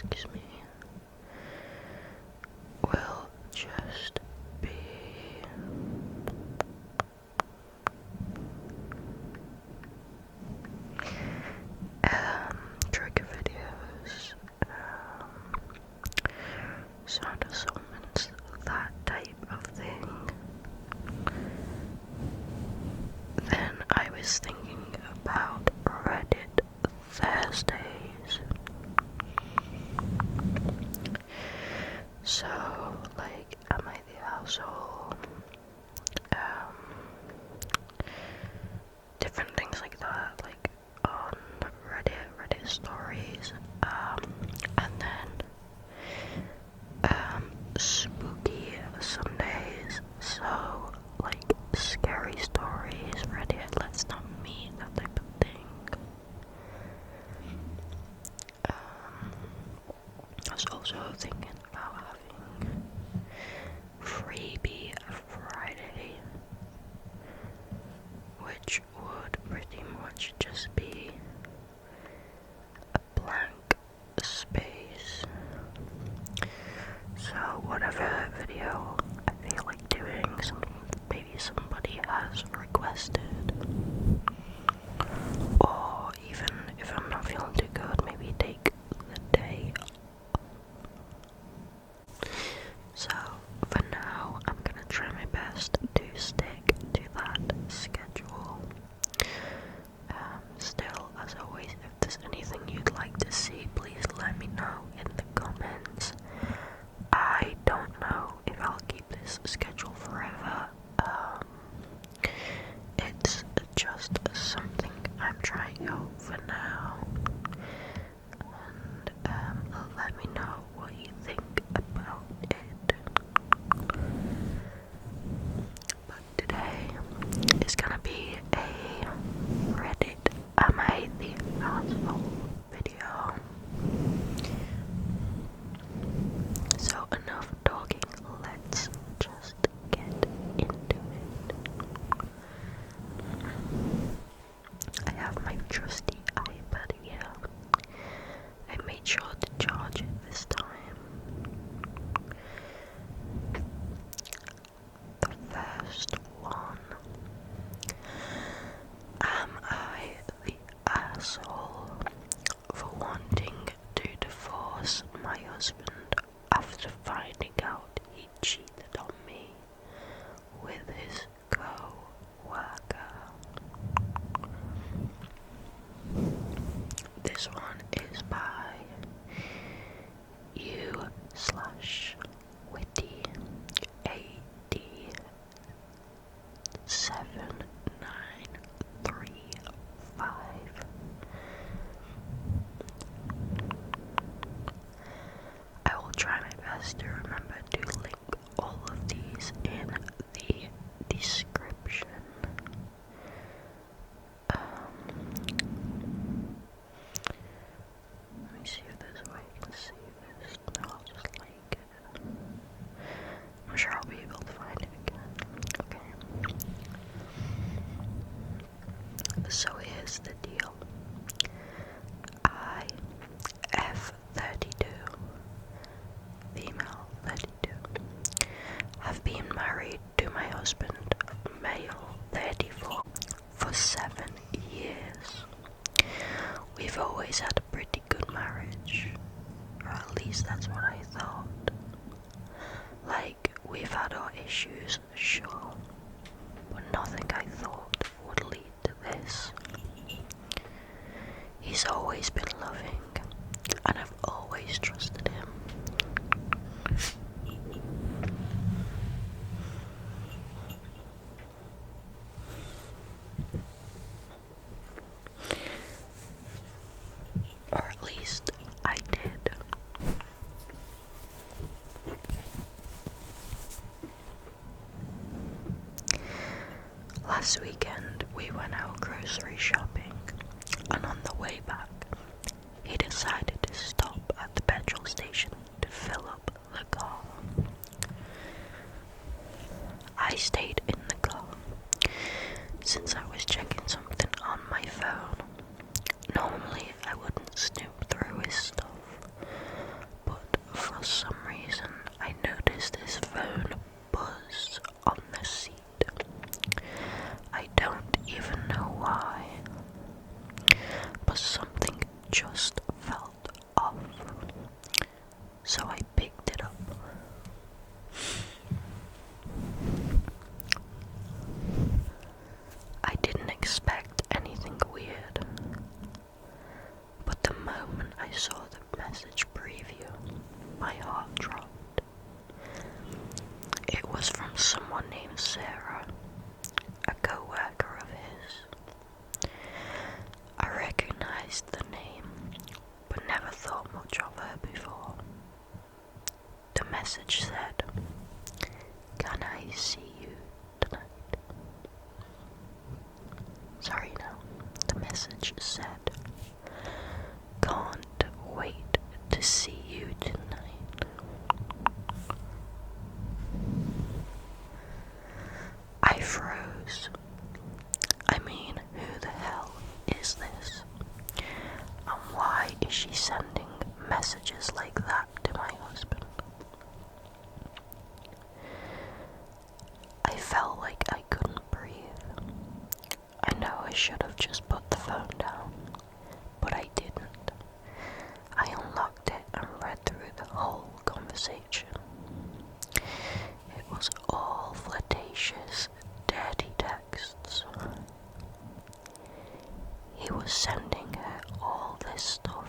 excuse me, will just be trigger videos, sound assaults, that type of thing. Then I was thinking about Reddit Thursdays. So, like, am I the asshole? Different things like that, like on Reddit stories, and then spooky Sundays, so like scary stories, Reddit, let's not meet, that type of thing. I was also thinking about having Freebie Friday, which would pretty much just be a blank space. So whatever video I feel like doing, maybe somebody has requested, or even if I'm not feeling too good, maybe take the day off. So for now, I'm gonna try my best to stick to that schedule. Still, as always, if there's anything you'd like to see, please let me know in the comments. I don't know if I'll keep this schedule forever. It's just something I'm trying out for now. And let me know what you think about it. But today is gonna be a Reddit Am I the Asshole video. So enough talking, let's just get into it. I have my trusty iPad here. I made sure to charge it this time. The first one. Am I the asshole for wanting to divorce my husband after finding out he cheated on me with his co-worker? This one is by u/witty AD7935. I will try my best to remember to link all of these in the description. Let me see if there's a way I can see this. No, I'll just like it. I'm sure I'll be able to find it again. Okay. So here's the deal. I, F32, female 32, have been married to my husband, male 34, for 7 years. We've always had a pretty good marriage, or at least that's what I thought. Like, we've had our issues, sure, but nothing I thought would lead to this. He's always been loving, and I've always trusted him. Or at least I did. Last weekend we went out grocery shopping, and on the way back he decided to stop at the petrol station to fill up the car. I stayed in the car since I was checking something on my phone. Normally I wouldn't snoop through his stuff, but something just felt off. So I picked it up. I didn't expect anything weird, but the moment I saw the message preview, my heart dropped. It was from someone named Sarah, a co-worker of his. I recognized the name, but never thought much of her before. The message said, "Can I see you tonight?" Sorry, no. The message said, "Can't wait to see you tonight." I froze. I mean, who the hell is this? And why is she sending messages like that to my husband? I felt like I couldn't breathe. I know I should have just put the phone down, but I didn't. I unlocked it and read through the whole conversation. It was all flirtatious, dirty texts. He was sending her all this stuff,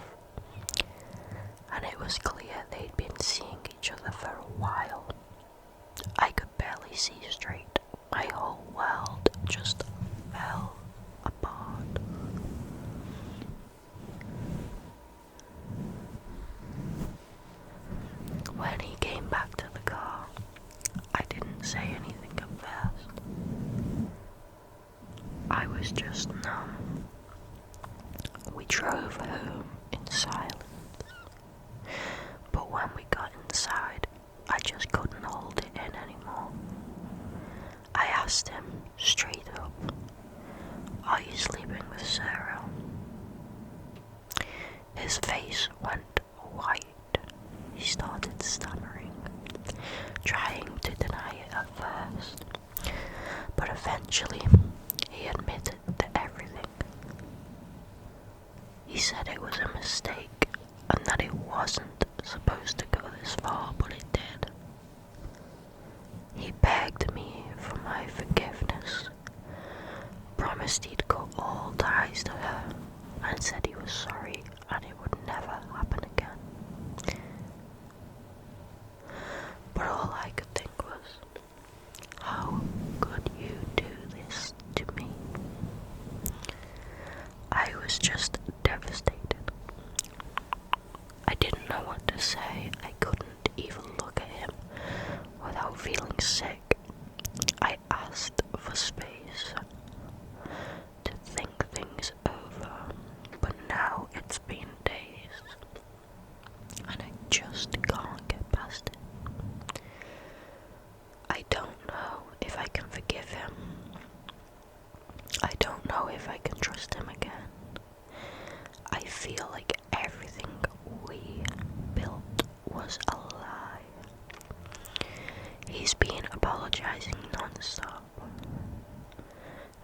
and it was clear they'd been seeing each other for a while. I could barely see straight. My whole world just fell apart. When he came back to the car, I didn't say anything at first. I was just numb. We drove home in silence. But when we got inside, I just couldn't hold it in anymore. I asked him straight up, "Are you sleeping with Sarah?" His face went white. He started stammering, trying to deny it at first, but eventually he admitted to everything. He said it was a mistake and that it wasn't supposed to go this far, but it did. He begged me for my forgiveness, promised he'd cut all ties to her, and said he was sorry and it would never happen again. But all I could think was, how could you do this to me? I was just devastated. I didn't know what to say. I couldn't even look at him without feeling sick. I asked for space to think things over, but now it's been days and I just can't get past it. I don't know if I can forgive him. I don't know if I can trust him again. I feel like everything we built was a lie. He's been apologizing non-stop,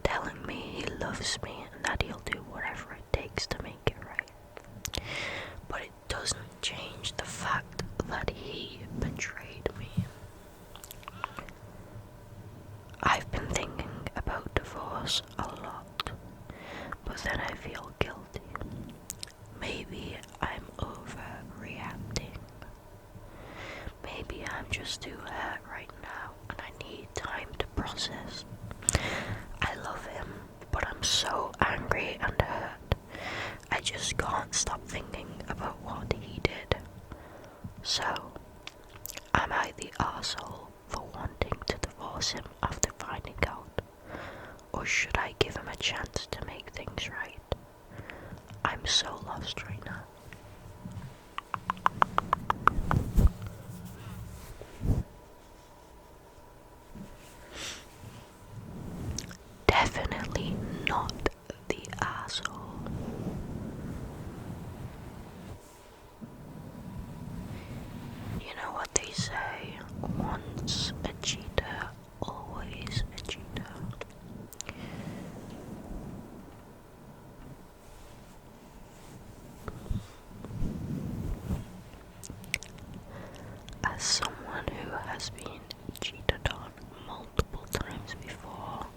telling me he loves me and that he'll do whatever it takes to make it right. But it doesn't change the fact that he betrayed me. I've been thinking about divorce a lot, but then I feel guilty. Maybe I'm overreacting. Maybe I'm just too hurt right now and I need time to process. I love him, but I'm so angry and hurt. I just can't stop thinking about what he did. So, am I the arsehole for wanting to divorce him after finding out? Or should I give him a chance to make things right? I'm so lost right now. Definitely not the asshole. You know what they say, once a cheater, always a cheater. has been cheated on multiple times before,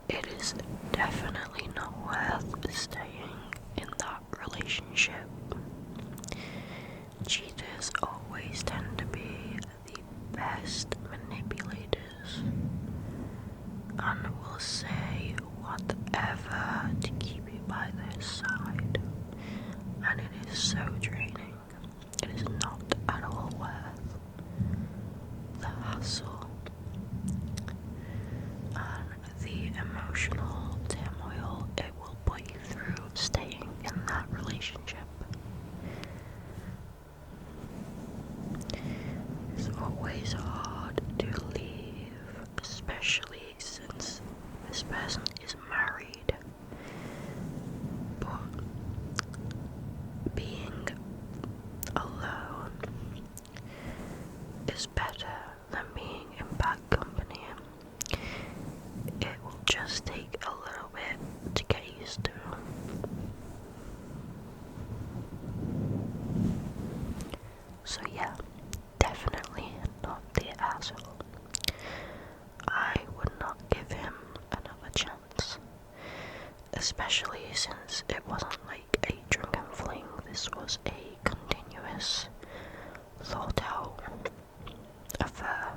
it is definitely not worth staying in that relationship. Cheaters always tend to be the best manipulators and will say whatever to keep you by their side, and it is so draining. It is not at all worth the hassle and the emotional turmoil it will put you through staying in that relationship. It's always hard to leave, especially since this person is married, but being alone is better than being in bad company. It will just take a little bit to get used to. So yeah, definitely not the asshole. I would not give him another chance, especially since it wasn't like a drunken fling. This was a continuous, thought out affair.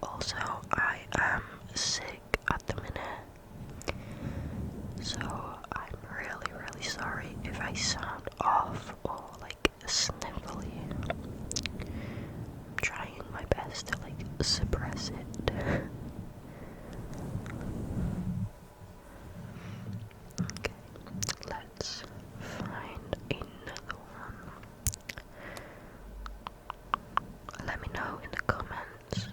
Also, I am sick at the minute, so I'm really sorry if I sound off or like sniffly. I'm trying my best to like suppress it. Okay, let's find another one. Let me know in the comments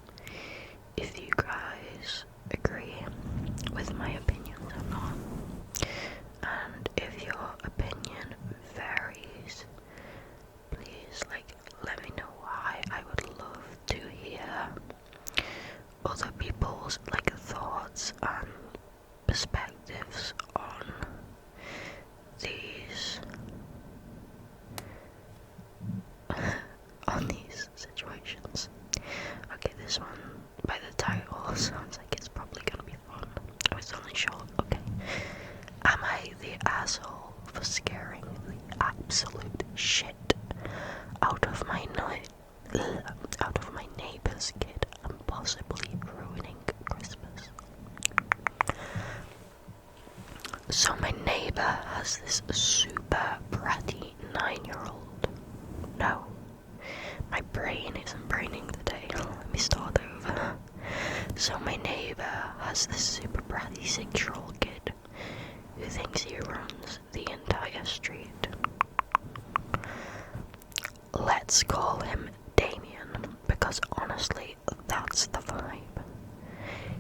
if you guys agree with my opinions or not, and if your opinion varies, please let me know why. I would love to hear other people's thoughts and perspectives on these situations. Okay, this one by the title sounds like it's probably gonna be fun. Oh, it's only short. Okay. Am I the asshole for scaring the absolute shit out of my neighbor's kid and possibly ruining Christmas? So my neighbor has this super bratty 9-year-old. No, my brain isn't braining today. Let me start over. So my neighbor has this super bratty 6-year-old kid who thinks he runs the entire street. Let's call him Damien, because honestly, that's the vibe.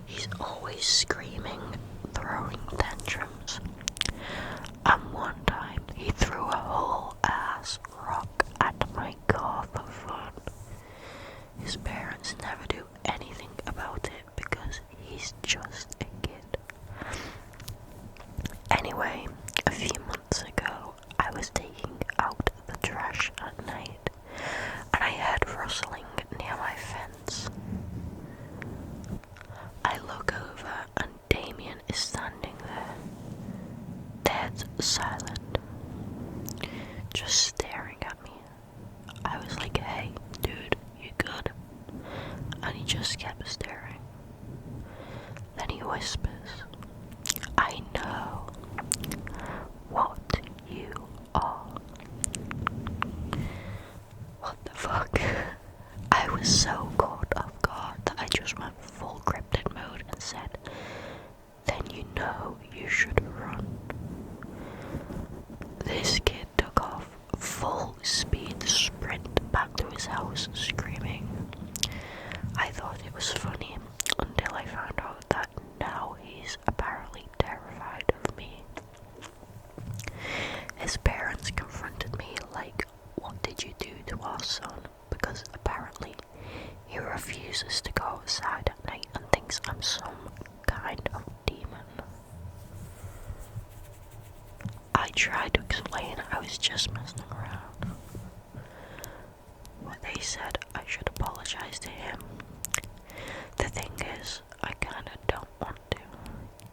He's always screaming, throwing tantrums. And one time, he threw a whole ass rock at my car for fun. His parents never do anything about it because he's just a kid. Anyway, a few months ago, I was taking out the trash at night, and I heard rustling near my fence. I look over, and Damien is standing there, dead silent, just staring at me. I was like, hey, dude, you good? And he just kept staring. Then he whispers, I know what you are. What the fuck? I was so caught off guard that I just went full cryptid mode and said, then you know you should run. This kid took off full speed sprint back to his house screaming. I thought it was funny until I found out that now he's apparently terrified of me. His parents confronted me like, what did you do to our son? Because apparently he refuses to go outside at night and thinks I'm some kind of demon. I tried to explain I was just messing around. But they said I should apologise to him. The thing is, I kinda don't want to.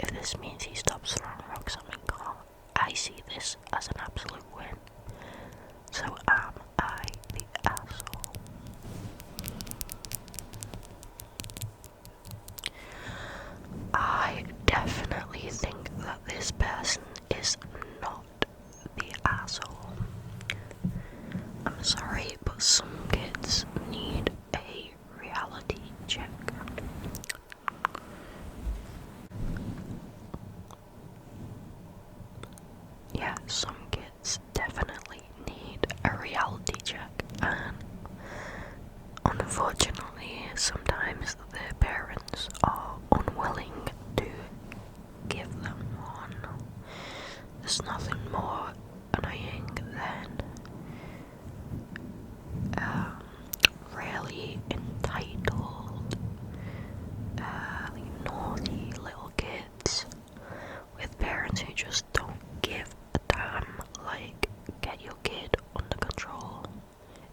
If this means he stops throwing rocks at my car, I see this as an absolute win. So am I the asshole? I definitely think that this person is not the asshole. I'm sorry, but some kids need a reality check. Yeah, some kids definitely need a reality check, and unfortunately, sometimes their parents are unwilling to give them one. There's nothing more annoying than really entitled, naughty little kids with parents who just don't give a damn. Like, get your kid under control.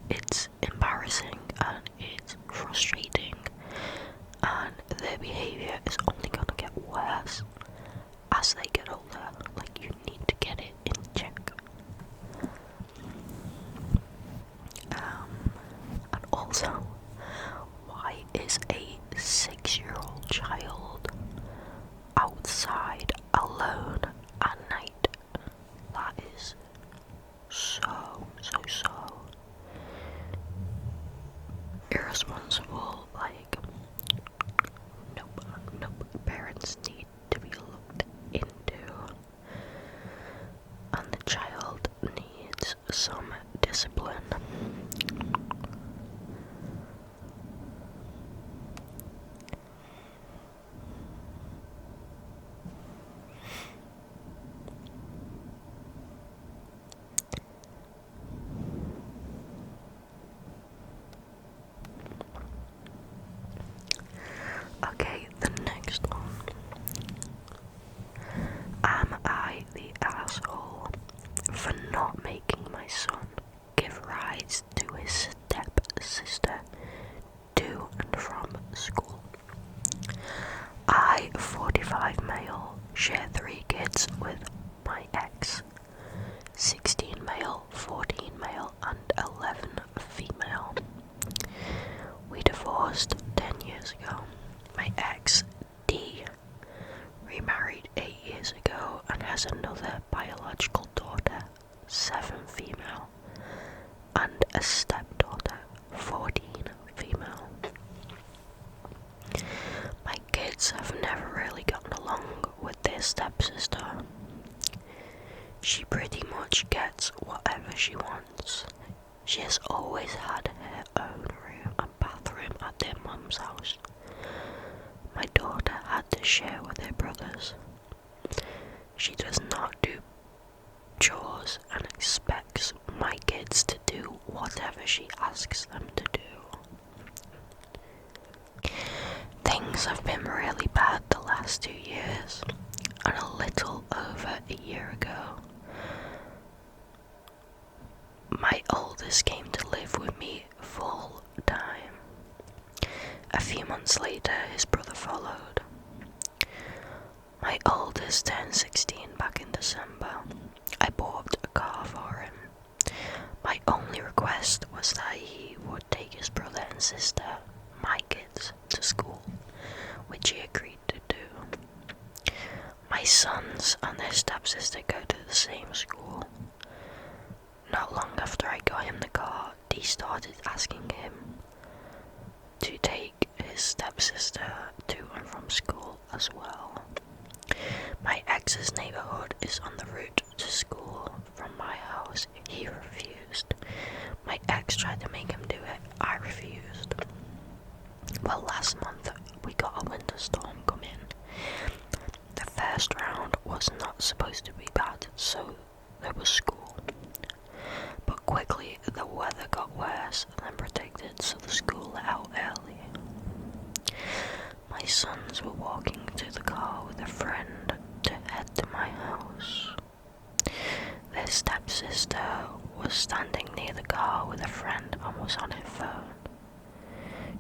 It's embarrassing and it's frustrating, and their behaviour is only gonna get worse as they get older. Like, you need to get it in check. And also, why is a 6-year-old child outside alone at night? That is so irresponsible. Like, nope. Parents need to be looked into, and the child needs some discipline. Okay, the next one. Am I the asshole for not making my son give rides to his stepsister to and from school? I, 45 male, share 3 kids with my ex. 16 male, 14 male, and 11 female. We divorced 10 years ago. My ex, D, remarried 8 years ago and has another biological daughter, 7 female, and a stepdaughter, 14 female. My kids have never really gotten along with their stepsister. She pretty much gets whatever she wants. She has always had her own room and bathroom at their mum's house. My daughter had to share with her brothers. She does not do chores and expects my kids to do whatever she asks them to do. Things have been really bad the last 2 years, and a little over a year ago, my oldest came to live with me full time. A few months later, his brother followed. My oldest turned 16 back in December. I bought a car for him. My only request was that he would take his brother and sister, my kids, to school, which he agreed to do. My sons and their stepsister go to the same school. Not long after I got him the car, Dee started asking him to take his stepsister to and from school as well. My ex's neighbourhood is on the route to school from my house. He refused. My ex tried to make him do it. I refused. Well, last month we got a winter storm come in. The first round was not supposed to be bad, so there was school. But quickly the weather got worse than predicted, so the school let out early. My sons were walking to the car with a friend to head to my house. Their His stepsister was standing near the car with a friend and was on her phone.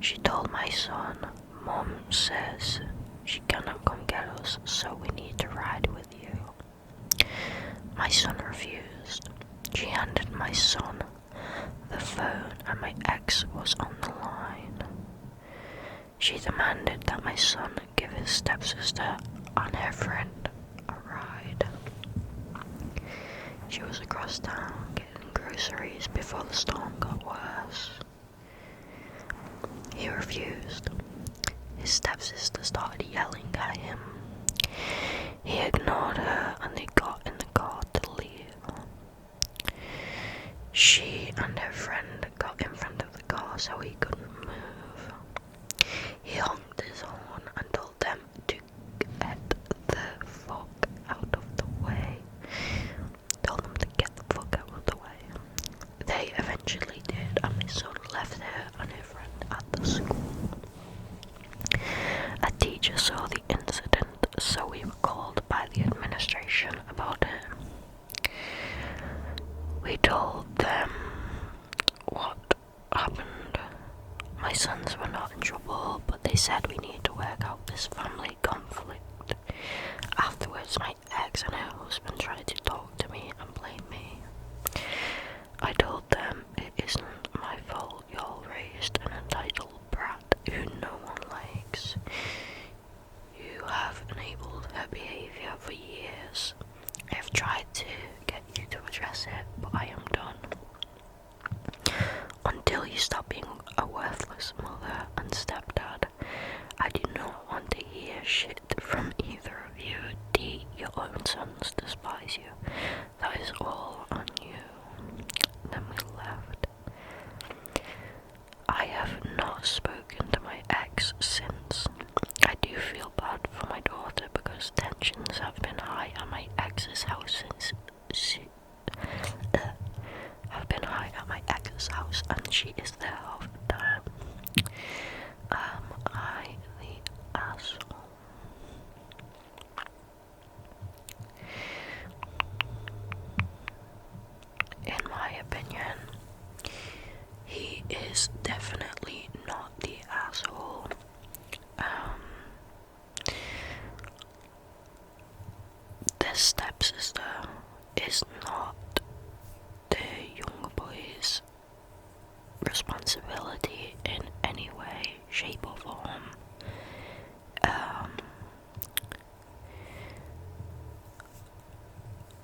She told my son, "Mom says she cannot come get us, so we need to ride with you." My son refused. She handed my son the phone and my ex was on the line. She demanded that my son give his stepsister and her friend a ride. She was across town getting groceries before the storm got worse. He refused. His stepsister started yelling at him. He ignored her and they got in the car to leave. She and her friend got in front of the car so he couldn't move. He honked his horn and told them to get the fuck out of the way. Told them to get the fuck out of the way. They eventually did, and my son left her and her friend at the school. A teacher saw the incident, so we were called by the administration about it. We told them what happened. My sons were not in trouble, but they said we need to work out this family conflict. Afterwards, my ex and her husband tried to talk to me and blame me. I told them it isn't my fault y'all raised an entitled brat who no one likes. You have enabled her behaviour for years. I have tried to get you to address it, but I am done. Until you stop being a worthless mother and stepdad, I do not want to hear shit from either of you. Your own sons despise you. That is all on you. Then we left. I have not spoken to my ex since. I do feel bad for my daughter because tensions have been high at my ex's house and she is there half the time. Am I the asshole? In my opinion, he is definitely not the asshole. The stepsister is not the young boy's responsibility in any way, shape or form.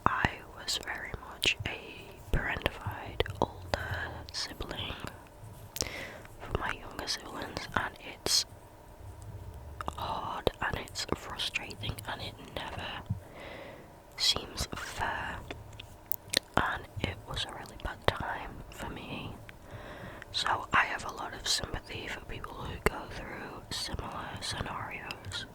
I was very much a parentified older sibling for my younger siblings, and it's hard and it's frustrating and it never seems fair, and it was a really bad time for me. So I have a lot of sympathy for people who go through similar scenarios.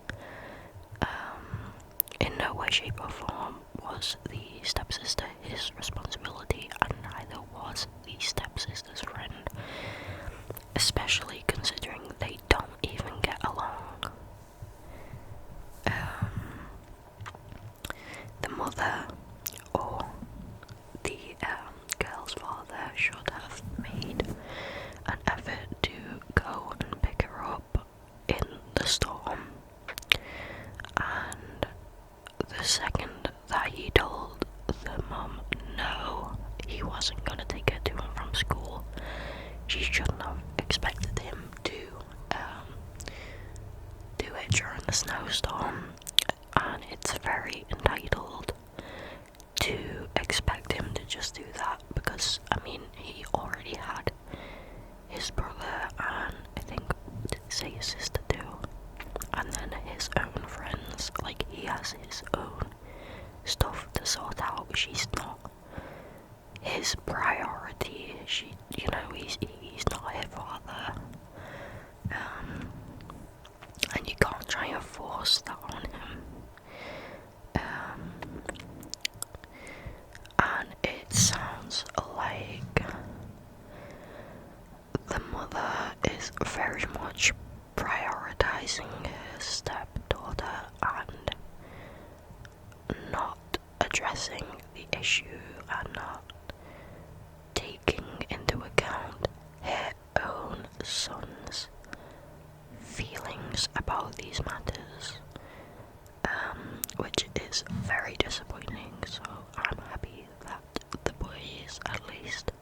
In no way, shape or form was the stepsister his responsibility, and neither was the stepsister's friend, especially considering they don't even get along. The mother or the girl's father should have made an effort to go and pick her up in the storm, and the second that he told the mum no, he wasn't going to take her to and from school, she shouldn't have expected him to do it during the snowstorm. And it's very entitled to expect him to just do that, because I mean he already had his brother and I think, did he say his sister too, and then his own friends. Like, he has his own stuff to sort out. She's not his priority. He's not her father, and you can't try and force that on him. And it sounds like the mother is very much prioritizing her stepdaughter and not addressing the issue and not taking into account her own son's feelings about these matters, which is very disappointing. So I'm happy that the boys at least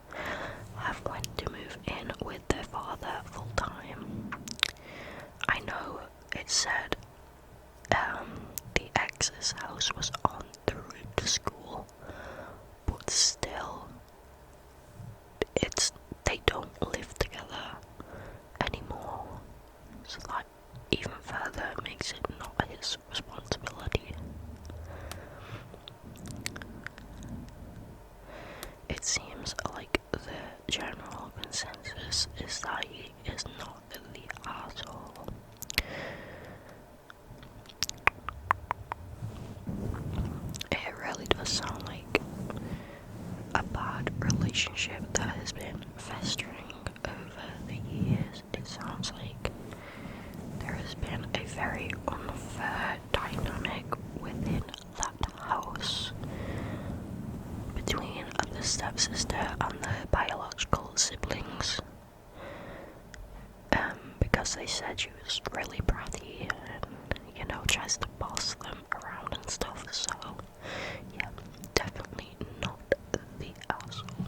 have went to move in with their father full time. I know it said the ex's house was on the route to school, but still, they don't live together anymore. So that even further makes it not his responsibility. It seems like the general consensus is that he is not the asshole. It really does sound like a bad relationship that has been festering over the years. It sounds like there has been a very unfair dynamic within that house between the stepsister and the biological siblings, because they said she was really bratty and, tries to boss them around and stuff. So yeah, definitely not the asshole.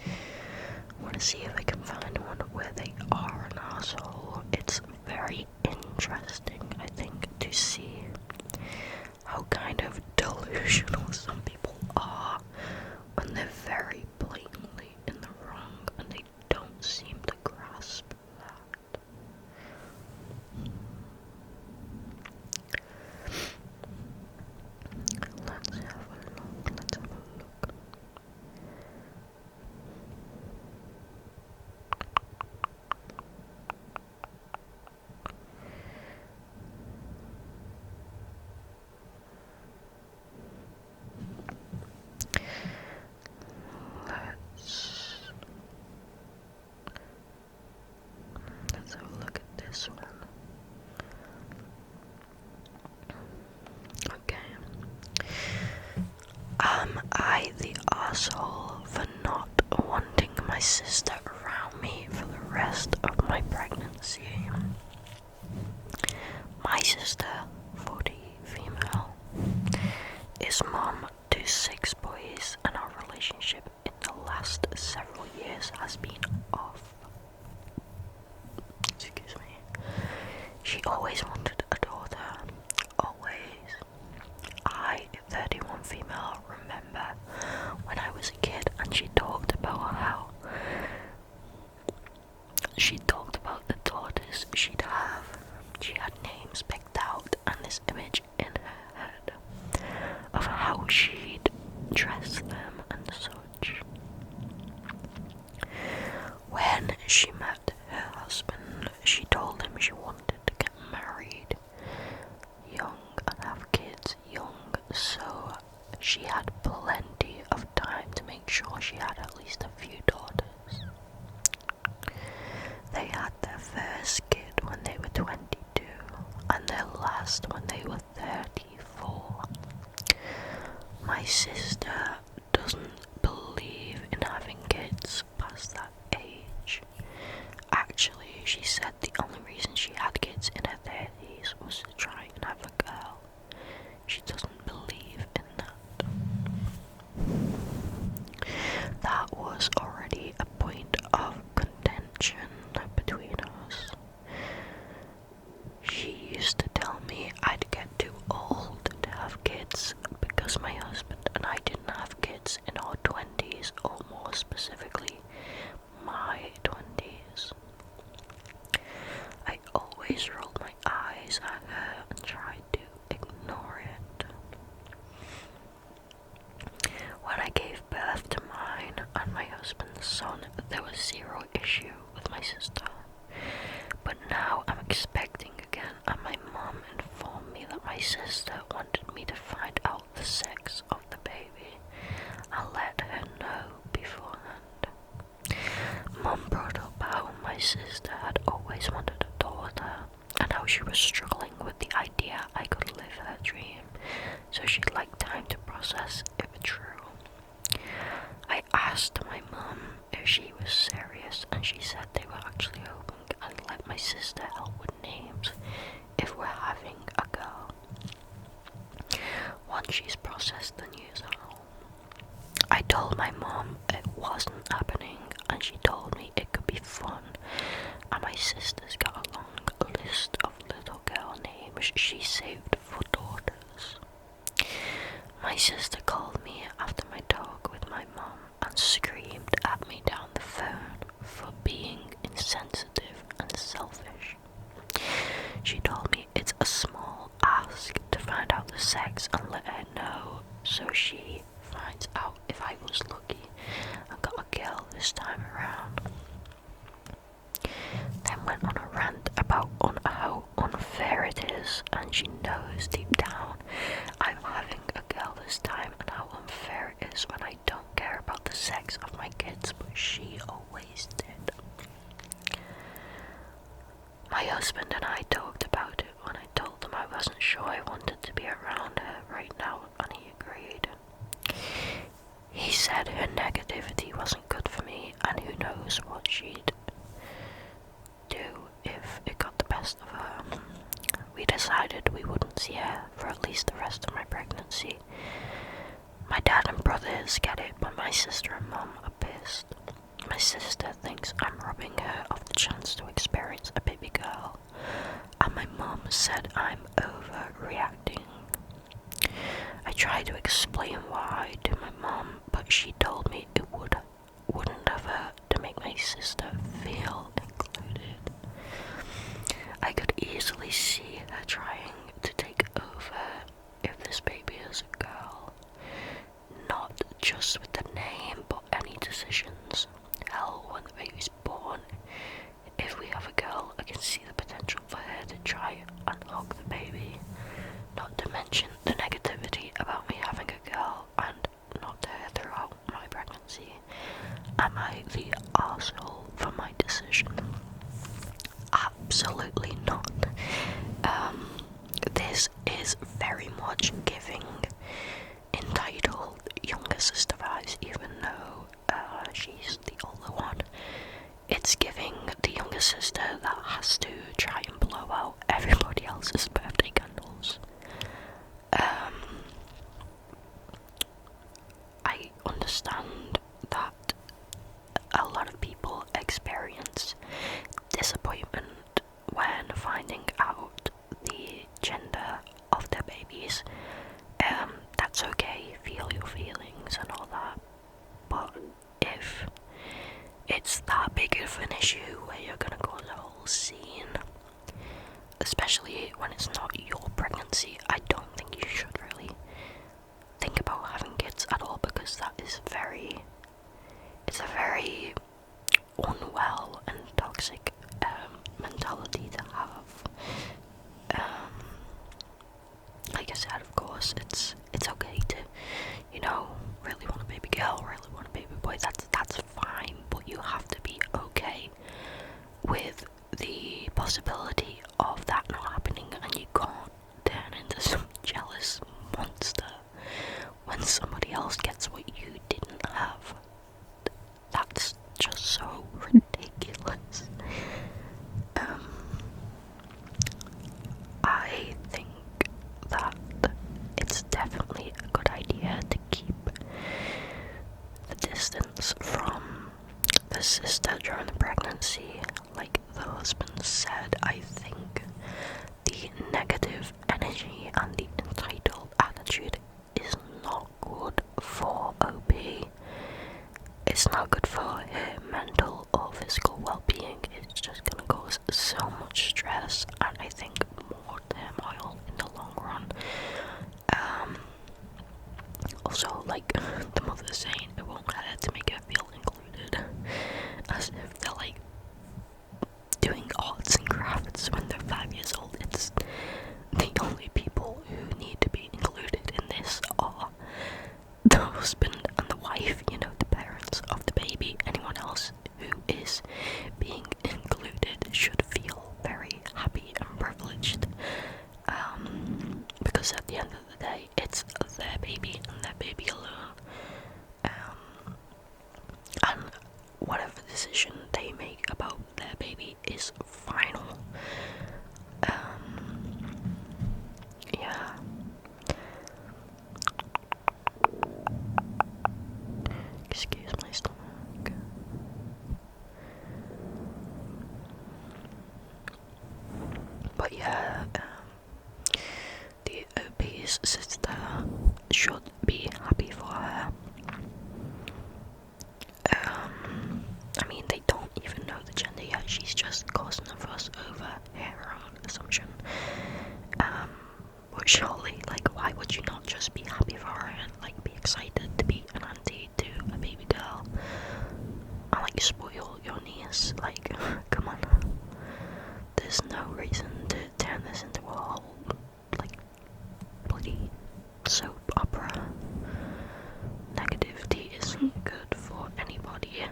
I want to see if I can find one where they are an asshole. It's very interesting, I think, to see how kind of delusional some people are when they're very blatantly in the wrong and they don't seem to grasp that. Let's have a look. Let's have a look at this one. Okay. Am I the asshole for not wanting my sister around me for the rest of my pregnancy? My sister, 40 female, is mom to 6 boys, and our relationship in the last several years has been off. Excuse me. She always wanted a daughter. Always. I, 31 female, remember when I was a kid and she talked about the daughters she'd have. She had names picked out and this image in her head of how she'd dress them and such. When she met her husband, she told him she wanted to get married young and have kids young, so she had plenty of time to make sure she had at least a few daughters. They had their first kid when they were 22 and their last when they were 34. My sister doesn't believe in having kids past that age. Actually, she said the only reason she had kids in her 30s was to try and have a girl. She doesn't believe in that. That was already a point of contention between us. She used to tell me I'd get too old to have kids because my husband and I didn't have kids in our 20s, or more specifically, my 20s. I always rolled my eyes at her and tried to ignore it. When I gave birth to mine and my husband's son, there was zero issue with my sister. But now I'm expecting again, and my mom informed me that my sister wanted me to find out the sex of the baby and let her know beforehand. Mom brought up how my sister had always wanted a daughter and how she was struggling with the idea I could live her dream, so she'd like time to process if true. she's processed the news at home. I told my mom it wasn't happening, and she told me it could be fun, and my sister's got a long list of little girl names she saved for daughters. My sister called me after my talk with my mom and screamed at me down the phone for being insensitive and selfish. She told me it's a small ask to find out the sex and let her know, so she finds out if I was lucky and got a girl this time around. Then went on a rant about how unfair it is, and she knows deep down I'm having a girl this time and how unfair it is when I don't care about the sex of my kids, but she always did. My husband and I talked about it when I told him I wasn't sure I wanted to be around her right now, and he agreed. He said her negativity wasn't good for me, and who knows what she'd do if it got the best of her. We decided we wouldn't see her for at least the rest of my pregnancy. My dad and brothers get it, but my sister and mum are pissed. My sister thinks I'm robbing her of the chance to experience a baby girl, and my mum said I'm overreacting. I tried to explain why to my mum, but she told me it wouldn't have hurt to make my sister feel included. I could easily see her trying to take over if this baby is a girl, not just with the name, but any decisions. Hell, when the baby's born, if we have a girl, I can see the potential for her to try and hug the baby. Not to mention the negativity about me having a girl and not her throughout my pregnancy. Am I the arsehole for my decision? Absolutely not. This is very much giving entitled younger sister vibes, even though she's the older one. It's giving the younger sister that has to try and blow out everybody else's birthday candles. I understand that a lot of people experience disappointment when finding out the gender of their babies. That's okay, feel your feelings and all that, but if it's that big of an issue where you're gonna cause a whole scene, especially when it's not your pregnancy, I don't think you should really think about having kids at all, because that is it's a very unwell and toxic mentality to have. Like I said, of course, it's okay to, really want a baby girl, really want a baby boy. That's fine, but you have to be okay with the possibility of that not happening, and you can't turn into some jealous monster when somebody else gets what you didn't have. That's just so ridiculous. I think that it's definitely a good idea to keep the distance from the sister during the pregnancy. Like the husband said, I think the negative energy and the entitled attitude is not good for OP. It's not good for her mental or physical well-being. It's just gonna cause so much stress, and I think more turmoil in the long run. Also, like the mother's saying, it won't hurt to make her feel included, as if they're like doing arts and crafts when they're 5 years old. It's the only people who need to be included in this are the husband and the wife, the parents of the baby. Anyone else who is being included should feel very happy and privileged, because at the end of the day, it's their baby and their baby alone, and whatever decision they make about their baby is final. Yeah. his sister should be happy for her. I mean, they don't even know the gender yet. She's just causing a fuss over her own assumption. But surely, like, why would you not just be happy for her and like be excited to be an auntie to a baby girl and like spoil your niece? Like, come on. There's no reason to turn this into a whole like bloody soap opera. Negativity isn't good for anybody.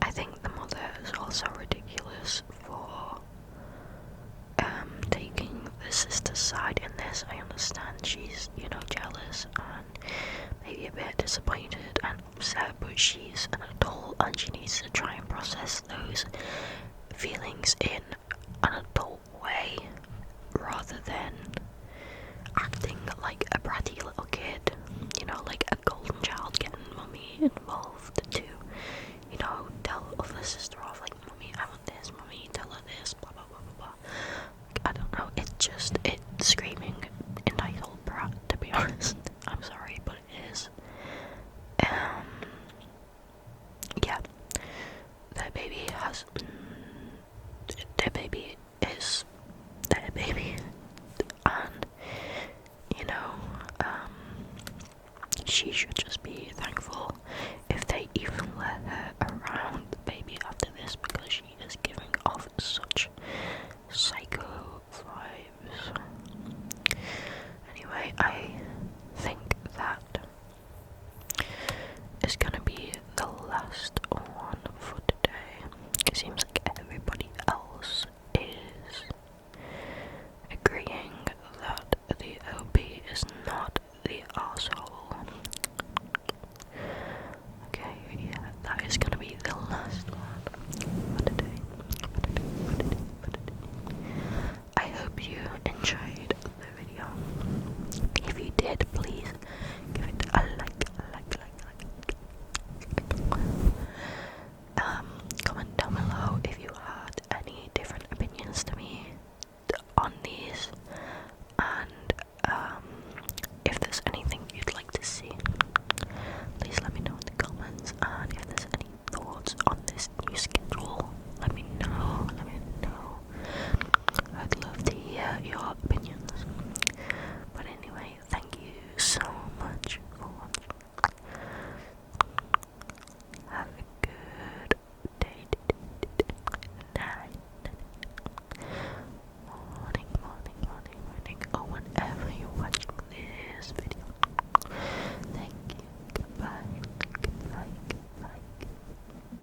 I think the mother is also ridiculous for taking the sister's side in this. I understand she's, you know, jealous and maybe a bit disappointed and upset, but she's an adult and she needs to try and process those feelings in an adult way rather than acting like a bratty little kid, you know, like a golden child getting mummy involved to, you know, tell other sister off, like, mummy, I want this, mummy, tell her this, blah blah blah blah blah. I don't know, it's screaming entitled brat, to be honest. I'm sorry, but it is. Yeah, their baby has, their baby is their baby, and, you know, she should